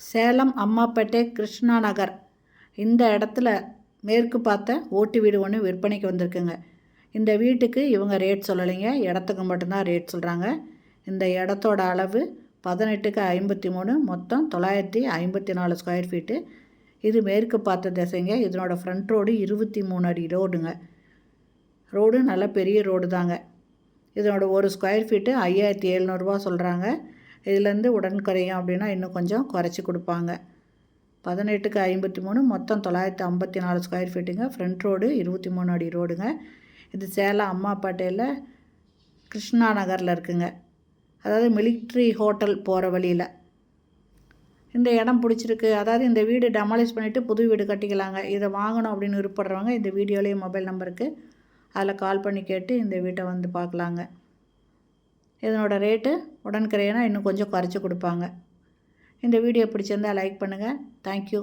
சேலம் அம்மாப்பேட்டை கிருஷ்ணா நகர் இந்த இடத்துல மேற்கு பார்த்த ஓட்டு வீடு ஒன்று விற்பனைக்கு வந்திருக்குங்க. இந்த வீட்டுக்கு இவங்க ரேட் சொல்லலைங்க, இடத்துக்கு மட்டும்தான் ரேட் சொல்கிறாங்க. இந்த இடத்தோட அளவு 18க்கு 53, மொத்தம் 954 ஸ்கொயர் ஃபீட்டு. இது மேற்கு பார்த்த திசைங்க. இதனோட ஃப்ரண்ட் ரோடு 23 அடி ரோடுங்க. ரோடு நல்ல பெரிய ரோடு தாங்க. இதனோட ஒரு ஸ்கொயர் ஃபீட்டு 5700 ரூபா சொல்கிறாங்க. இதுலேருந்து உடன் குறையும் அப்படின்னா இன்னும் கொஞ்சம் குறைச்சி கொடுப்பாங்க. 18க்கு 53, மொத்தம் 954 ஸ்கொயர் ஃபீட்டுங்க. ஃப்ரண்ட் ரோடு 23 அடி ரோடுங்க. இது சேலம் அம்மாப்பேட்டையில் கிருஷ்ணா நகரில் இருக்குங்க. அதாவது மிலிட்ரி ஹோட்டல் போகிற வழியில். இந்த இடம் பிடிச்சிருக்கு, அதாவது இந்த வீடு டெமாலிஷ் பண்ணிவிட்டு புது வீடு கட்டிக்கலாங்க. இதை வாங்கணும் அப்படின்னு விருப்பப்படுறவங்க இந்த வீடியோலேயே மொபைல் நம்பருக்கு அதில் கால் பண்ணி கேட்டு இந்த வீட்டை வந்து பார்க்கலாங்க. இதனோட ரேட்டு உடன்கரையனா இன்னும் கொஞ்சம் குறைச்சி கொடுப்பாங்க. இந்த வீடியோ பிடிச்சிருந்தால் லைக் பண்ணுங்கள். தேங்க்யூ.